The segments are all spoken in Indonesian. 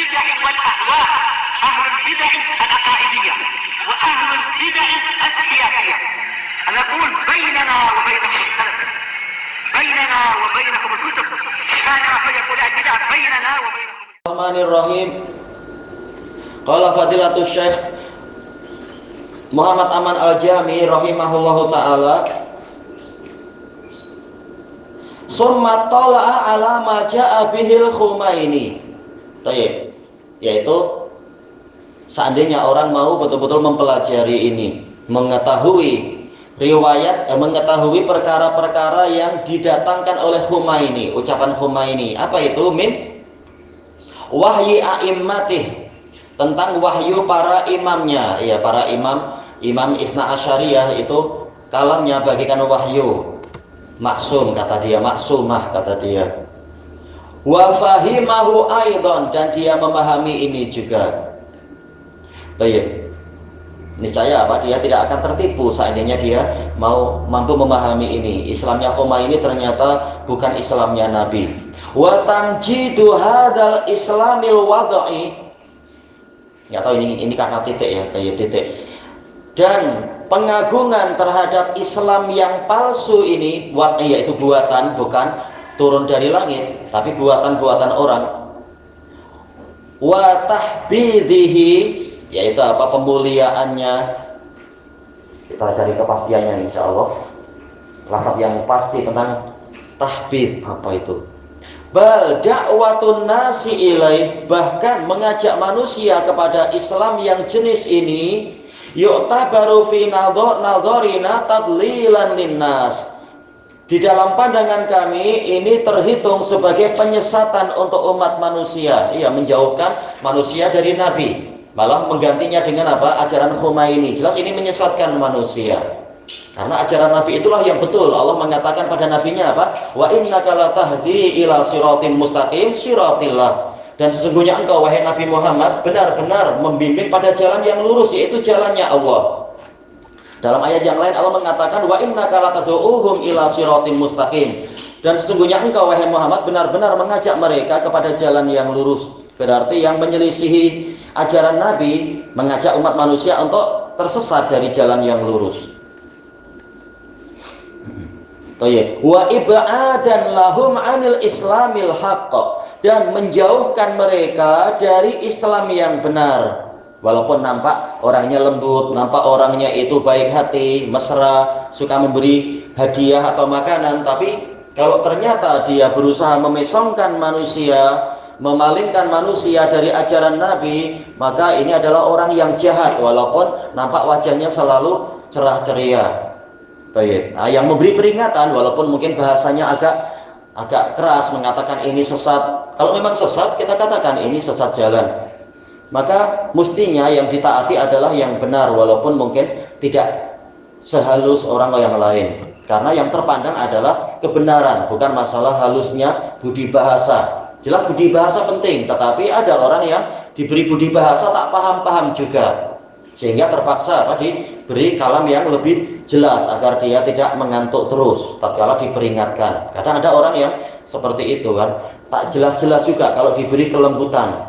البدع والأهواء، أهل البدع العقائدية وأهل البدع السياسية. نقول بيننا وبينكم السلف، بيننا وبينكم الكتب، كان فيقول البدع بيننا وبينكم. الرحمن الرحيم. Qala fadilatul Syekh Muhammad Aman Al-Jami rahimahullahu taala, summa tala'a ala ma ja'a bihil Khumaini. Baik, yaitu seandainya orang mau betul-betul mempelajari ini, mengetahui riwayat, mengetahui perkara-perkara yang didatangkan oleh Khumaini, ucapan Khumaini, apa itu? Min wahyi a'immatih, tentang wahyu para imamnya, ya, para imam Isna Asyariyah itu kalamnya bagikan wahyu, maksum kata dia, maksumah kata dia. Wa fahimahu aidan, dan dia memahami ini juga. Baik, niscaya apa? Dia tidak akan tertipu seandainya dia mau mampu memahami ini. Islamnya Khumaini ternyata bukan Islamnya Nabi. Wa tamjidu hadzal islamil wad'i, nggak tahu ini karena titik ya, kayak titik. Dan pengagungan terhadap Islam yang palsu ini, yaitu buatan, bukan turun dari langit, tapi buatan-buatan orang. Wa tahbidhihi, yaitu apa? Pemuliaannya. Kita cari kepastiannya insya Allah. Lafaz yang pasti tentang tahbid apa itu? Bal da'watun nasi ilaih, bahkan mengajak manusia kepada Islam yang jenis ini, yu'tabaru fi nadharina tadlilan linnas, di dalam pandangan kami ini terhitung sebagai penyesatan untuk umat manusia. Ia menjauhkan manusia dari Nabi, malah menggantinya dengan apa? Ajaran Khumaini. Jelas ini menyesatkan manusia. Karena ajaran Nabi itulah yang betul. Allah mengatakan pada nabinya apa? Wa innaka latahdi ila siratim mustaqim siratillah. Dan sesungguhnya engkau wahai Nabi Muhammad benar-benar membimbing pada jalan yang lurus, yaitu jalannya Allah. Dalam ayat yang lain Allah mengatakan wa innaka latad'uhum ila siratim mustaqim. Dan sesungguhnya engkau wahai Muhammad benar-benar mengajak mereka kepada jalan yang lurus. Berarti yang menyelisihi ajaran Nabi mengajak umat manusia untuk tersesat dari jalan yang lurus. Wa ib'adan lahum 'anil islamil haqq, dan menjauhkan mereka dari Islam yang benar. Walaupun nampak orangnya lembut, nampak orangnya itu baik hati, mesra, suka memberi hadiah atau makanan, tapi kalau ternyata dia berusaha memesongkan manusia, memalingkan manusia dari ajaran Nabi, maka ini adalah orang yang jahat walaupun nampak wajahnya selalu cerah ceria. Nah, yang memberi peringatan walaupun mungkin bahasanya agak keras, mengatakan ini sesat. Kalau memang sesat, kita katakan ini sesat jalan. Maka mestinya yang ditaati adalah yang benar walaupun mungkin tidak sehalus orang yang lain. Karena yang terpandang adalah kebenaran, bukan masalah halusnya budi bahasa. Jelas budi bahasa penting, tetapi ada orang yang diberi budi bahasa tak paham-paham juga, sehingga terpaksa diberi kalam yang lebih jelas agar dia tidak mengantuk terus tatkala diperingatkan. Kadang ada orang yang seperti itu kan, tak jelas-jelas juga kalau diberi kelembutan.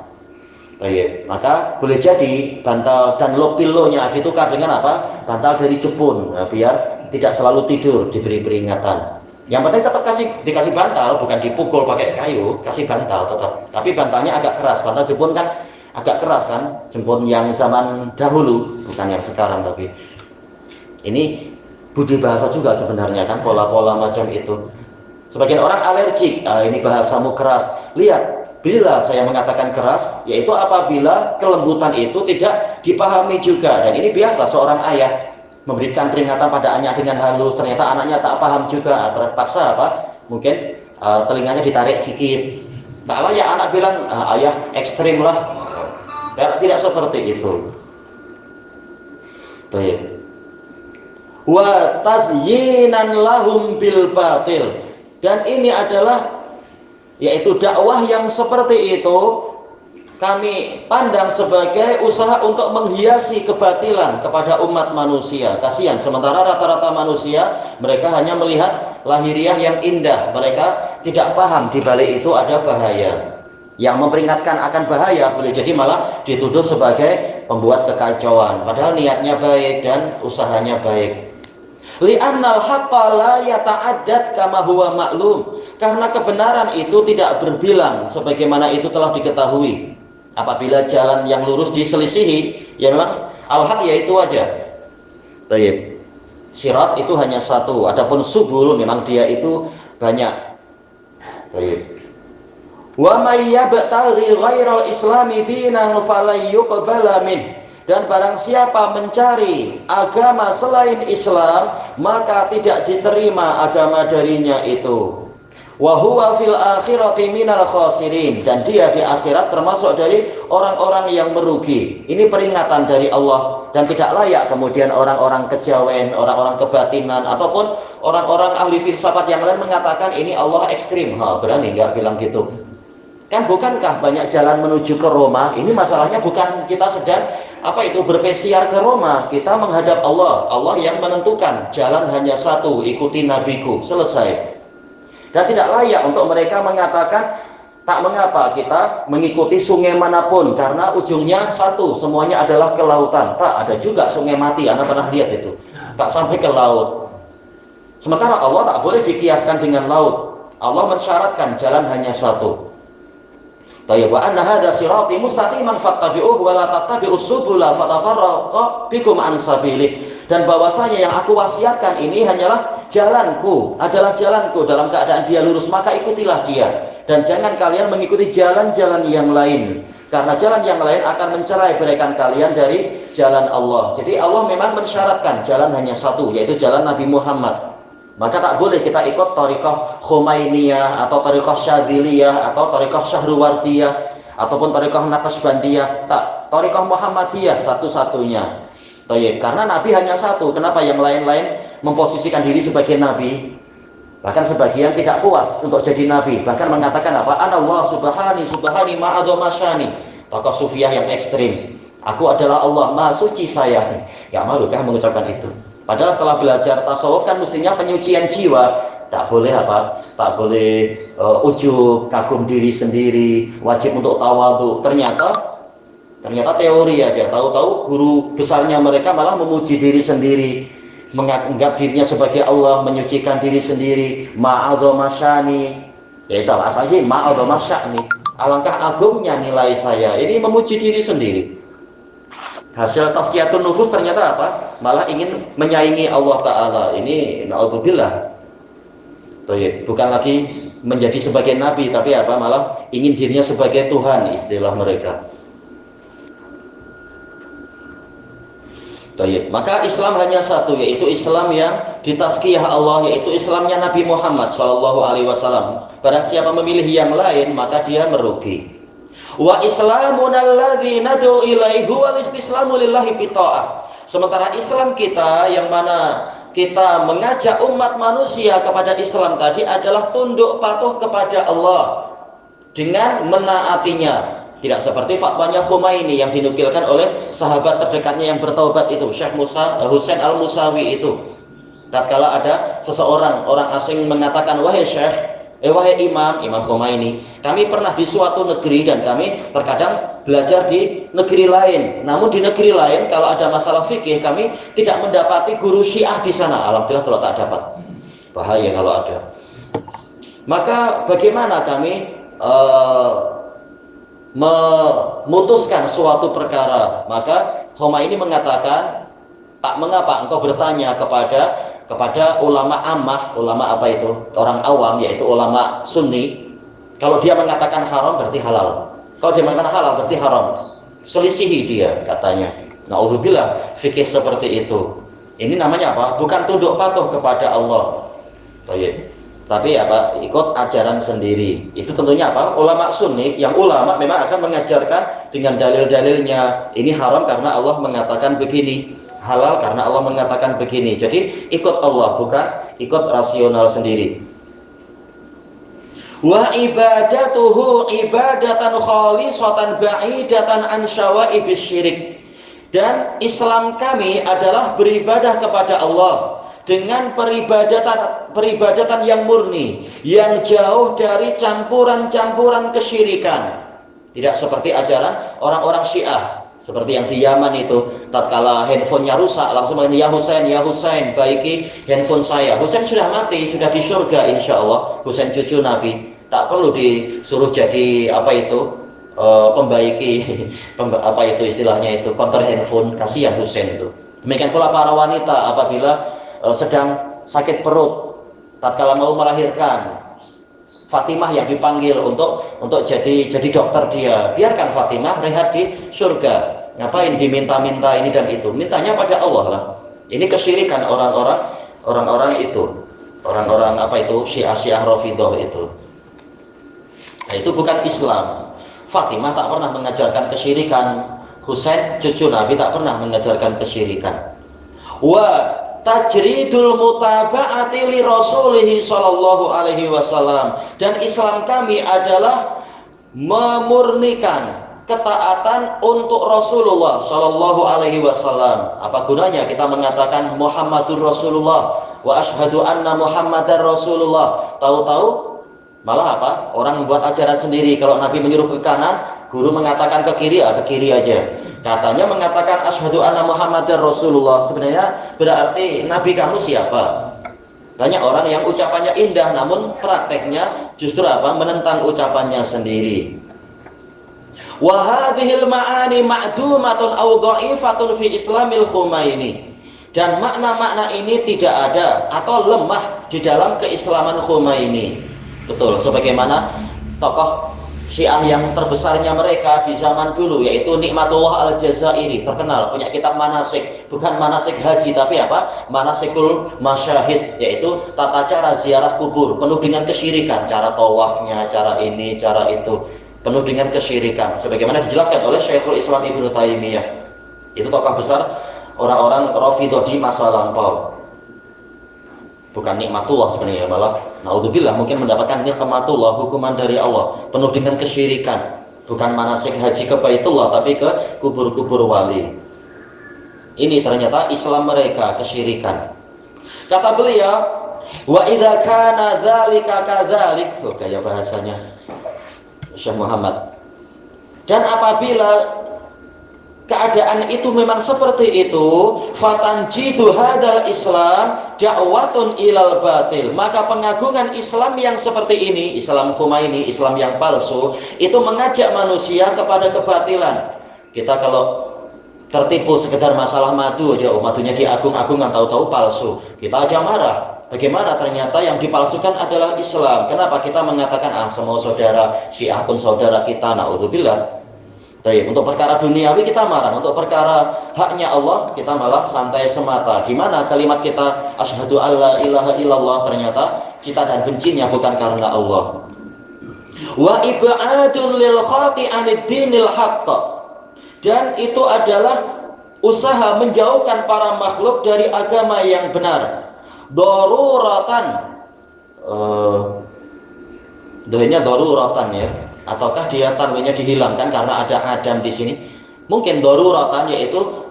Baik, maka boleh jadi bantal dan pilonya ditukar dengan apa? Bantal dari Jepun, nah, biar tidak selalu tidur diberi peringatan. Yang penting tetap dikasih bantal, bukan dipukul pakai kayu, kasih bantal tetap. Tapi bantalnya agak keras. Bantal Jepun kan agak keras kan, Jepun yang zaman dahulu, bukan yang sekarang. Tapi ini budi bahasa juga sebenarnya kan, pola-pola macam itu. Sebagian orang alergik, ini bahasamu keras. Lihat, bila saya mengatakan keras, yaitu apabila kelembutan itu tidak dipahami juga. Dan ini biasa seorang ayah memberikan peringatan pada anaknya dengan halus, ternyata anaknya tak paham juga, terpaksa mungkin telinganya ditarik sedikit. Tak ya anak bilang, ayah ekstrim lah. Tidak seperti itu. Wa tazyinan lahum bil batil, dan ini adalah yaitu dakwah yang seperti itu kami pandang sebagai usaha untuk menghiasi kebatilan kepada umat manusia. Kasihan, sementara rata-rata manusia mereka hanya melihat lahiriah yang indah, mereka tidak paham di balik itu ada bahaya. yang memperingatkan akan bahaya, boleh jadi malah dituduh sebagai pembuat kekacauan, padahal niatnya baik dan usahanya baik. Li'annal haqqa la yata'addad kama huwa maklum, karena kebenaran itu tidak berbilang sebagaimana itu telah diketahui. Apabila jalan yang lurus diselisihi, ya memang al-haq yaitu aja. Baik. Sirat itu hanya satu, adapun subul memang dia itu banyak. Baik. Wa may yabtaghi ghairal islami dinan falan yuqbala min. Dan barang siapa mencari agama selain Islam, maka tidak diterima agama darinya itu. Wa huwa fil akhirati minal khasirin, dan dia di akhirat termasuk dari orang-orang yang merugi. Ini peringatan dari Allah, dan tidak layak kemudian orang-orang kejawen, orang-orang kebatinan ataupun orang-orang ahli filsafat yang lain mengatakan ini Allah ekstrim. Berani enggak bilang gitu? Kan bukankah banyak jalan menuju ke Roma? Ini masalahnya bukan kita sedang berpesiar ke Roma. Kita menghadap Allah. Allah yang menentukan jalan hanya satu, ikuti nabiku, selesai. Dan tidak layak untuk mereka mengatakan tak mengapa kita mengikuti sungai manapun karena ujungnya satu, semuanya adalah ke lautan. Tak, ada juga sungai mati, Anda pernah lihat itu, tak sampai ke laut. Sementara Allah tak boleh dikiaskan dengan laut. Allah mensyaratkan jalan hanya satu. Tayyib, wa anna hadza sirati mustaqiman fattabi'uhu wa la tattabi'us subula fatafarraqa bikum an sabilih. Dan bahwasanya yang aku wasiatkan ini hanyalah jalanku, adalah jalanku dalam keadaan dia lurus, maka ikutilah dia. Dan jangan kalian mengikuti jalan-jalan yang lain, karena jalan yang lain akan mencerai-beraikan kalian dari jalan Allah. Jadi Allah memang mensyaratkan jalan hanya satu, yaitu jalan Nabi Muhammad. Maka tak boleh kita ikut thariqah Khomainiyah atau thariqah Syadziliyah atau thariqah Syahruwardiyah ataupun thariqah Naqsbandiyah. Tak, thariqah Muhammadiyah satu-satunya. Tayyib, karena Nabi hanya satu. Kenapa yang lain-lain memposisikan diri sebagai Nabi? Bahkan sebagian tidak puas untuk jadi Nabi, bahkan mengatakan apa? Anallah subhani ma'adzama syani. Tokoh sufiah yang ekstrim. Aku adalah Allah, maha suci saya. Gak malu kah mengucapkan itu? Padahal setelah belajar tasawuf kan mestinya penyucian jiwa. Tak boleh tak boleh ujub, kagum diri sendiri, wajib untuk tawadhu. Ternyata teori aja. Tahu-tahu guru besarnya mereka malah memuji diri sendiri, menganggap dirinya sebagai Allah, menyucikan diri sendiri. Ma'adzama syani. Ya itu asalnya ma'adzama syani. Alangkah agungnya nilai saya. Ini memuji diri sendiri. Hasil tazkiyatun nufus ternyata apa? Malah ingin menyaingi Allah Ta'ala. Ini na'udzubillah. Bukan lagi menjadi sebagai nabi, tapi apa? Malah ingin dirinya sebagai Tuhan, istilah mereka. Maka Islam hanya satu, yaitu Islam yang ditazkiyah Allah, yaitu Islamnya Nabi Muhammad SAW. Barang siapa memilih yang lain, maka dia merugi. Wa islamun alladzi nad'u ilaihi wal istislamu lillahi bita'ah. Sementara Islam kita yang mana kita mengajak umat manusia kepada Islam tadi adalah tunduk patuh kepada Allah dengan menaatinya. Tidak seperti fatwanya Khomeini yang dinukilkan oleh sahabat terdekatnya yang bertaubat itu, Syekh Husain Al-Musawi itu. Tatkala ada seseorang, orang asing mengatakan, wahai Syekh, wahai Imam Khomeini, kami pernah di suatu negeri dan kami terkadang belajar di negeri lain. Namun di negeri lain kalau ada masalah fikih kami tidak mendapati guru Syiah di sana. Alhamdulillah kalau tak dapat. Bahaya kalau ada. Maka bagaimana kami memutuskan suatu perkara? Maka Khomeini mengatakan, tak mengapa engkau bertanya kepada ulama ammah, ulama apa itu? Orang awam, yaitu ulama sunni. Kalau dia mengatakan haram berarti halal. Kalau dia mengatakan halal berarti haram. Selisihi dia katanya. Na'udzubillah, fikih seperti itu. Ini namanya apa? Bukan tunduk patuh kepada Allah. Tapi ikut ajaran sendiri. Itu tentunya apa? Ulama sunni, yang ulama memang akan mengajarkan dengan dalil-dalilnya. Ini haram karena Allah mengatakan begini, halal karena Allah mengatakan begini. Jadi ikut Allah, bukan ikut rasional sendiri. Wa ibadatuhu ibadatan khalisatan ba'idatan an syawa'ibis syirik. Dan Islam kami adalah beribadah kepada Allah dengan peribadatan yang murni, yang jauh dari campuran-campuran kesyirikan. Tidak seperti ajaran orang-orang Syiah. Seperti yang di Yaman itu, tatkala handphonenya rusak, langsung mengatakan, ya Husain, baiki handphone saya. Husain sudah mati, sudah di surga insya Allah. Husain cucu Nabi, tak perlu disuruh jadi pembaiki, apa itu istilahnya itu, counter handphone. Kasihan Husain itu. Demikian pula para wanita apabila sedang sakit perut, tatkala mau melahirkan, Fatimah yang dipanggil untuk jadi dokter dia. Biarkan Fatimah rehat di surga. Ngapain diminta-minta ini dan itu? Mintanya pada Allah lah. Ini kesyirikan orang-orang itu. Orang-orang Syiah Rafidhah itu. Nah, itu bukan Islam. Fatimah tak pernah mengajarkan kesyirikan. Husain cucu Nabi tak pernah mengajarkan kesyirikan. Tajridul mutaba'ati li Rasulih sallallahu alaihi wasallam, dan Islam kami adalah memurnikan ketaatan untuk Rasulullah sallallahu alaihi wasallam. Apa gunanya kita mengatakan Muhammadur Rasulullah wa asyhadu anna Muhammadar Rasulullah, tahu-tahu malah orang membuat ajaran sendiri. Kalau Nabi menyuruh ke kanan, guru mengatakan ke kiri aja. Katanya mengatakan asyhadu anna Muhammadar Rasulullah. Sebenarnya berarti Nabi kamu siapa? Banyak orang yang ucapannya indah, namun prakteknya justru menentang ucapannya sendiri. Wa hadhil ma'ani ma'dumatun aw dha'ifatun fi Islamil Khomeini. Dan makna-makna ini tidak ada atau lemah di dalam keislaman Khomeini. Betul, sebagaimana tokoh Syiah yang terbesarnya mereka di zaman dulu, yaitu Nikmatullah Al-Jazairi, terkenal punya kitab manasik, bukan manasik haji tapi manasikul masyahid, yaitu tata cara ziarah kubur, penuh dengan kesyirikan, cara tawafnya, cara ini, cara itu, penuh dengan kesyirikan, sebagaimana dijelaskan oleh Syekhul Islam Ibnu Taimiyah. Itu tokoh besar orang-orang Rafidhah di masa lampau. Bukan nikmatullah sebenarnya, malah naudzubillah mungkin mendapatkan nikmatullah, hukuman dari Allah, penuh dengan kesyirikan. Bukan manasik haji ke Baitullah tapi ke kubur-kubur wali. Ini ternyata Islam mereka, kesyirikan. Kata beliau, wa idza kana dzalika kadzalik, gaya bahasanya Syekh Muhammad. Dan apabila keadaan itu memang seperti itu, fatanjidu hadzal Islam da'watun ilal batil, maka pengagungan Islam yang seperti ini, Islam Khomeini, Islam yang palsu, itu mengajak manusia kepada kebatilan. Kita kalau tertipu sekedar masalah madu aja, madunya diagung-agungkan, tahu-tahu palsu, kita aja marah. Bagaimana ternyata yang dipalsukan adalah Islam. Kenapa kita mengatakan semua saudara Syiah pun saudara kita, naudzubillah. Baik, untuk perkara duniawi kita marah, untuk perkara haknya Allah kita malah santai semata. Di mana kalimat kita asyhadu alla ilaha illallah, ternyata cita dan bencinya bukan karena Allah. Wa ib'adun lil khalqi 'anid dinil haqq. Dan itu adalah usaha menjauhkan para makhluk dari agama yang benar. Daruratan. Doanya daruratan ya. Ataukah dia tanwinnya dihilangkan karena ada adam di sini? Mungkin daruratan, yaitu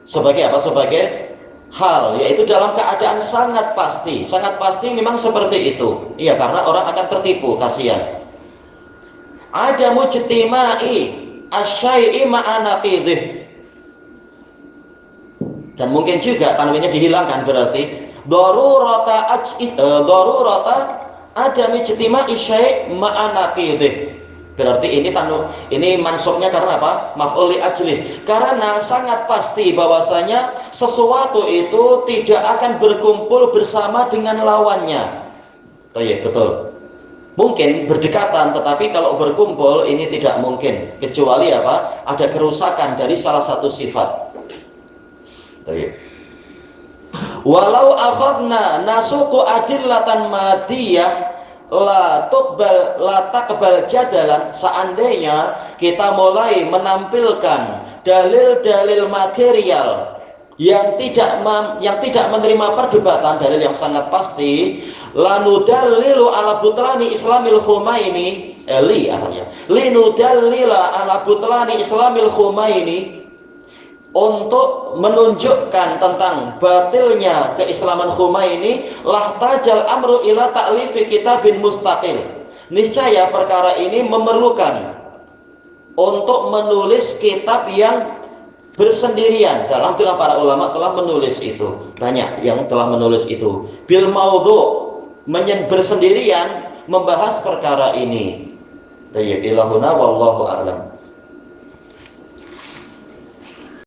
sebagai Sebagai hal, yaitu dalam keadaan sangat pasti memang seperti itu. Iya, karena orang akan tertipu, kasihan. Ada mujtima'i asyai'i ma'anaqidih. Dan mungkin juga tanwinnya dihilangkan, berarti darurata adami ijtima'i syai' ma'anaqidih. Berarti ini mansubnya karena apa? Maf'ul li ajlih. Karena sangat pasti bahwasanya sesuatu itu tidak akan berkumpul bersama dengan lawannya. Oh iya, betul. Mungkin berdekatan, tetapi kalau berkumpul ini tidak mungkin, kecuali ada kerusakan dari salah satu sifat. Oh iya. Walau akhadna nasuku adillatan madiyah la taqbal jadalan, seandainya kita mulai menampilkan dalil-dalil material yang tidak menerima perdebatan, dalil yang sangat pasti, lanudallilu ala butlani islamil Khomeini, linudallila ala butlani islamil Khomeini, untuk menunjukkan tentang batilnya keislaman Khomeini, lahtajal amru ila ta'lifi kitabin mustaqil. Niscaya perkara ini memerlukan untuk menulis kitab yang bersendirian. Dalam istilah para ulama telah menulis itu, banyak yang telah menulis itu. Bil maudhu, bersendirian membahas perkara ini. Tayyib ilahuna wallahu a'lam.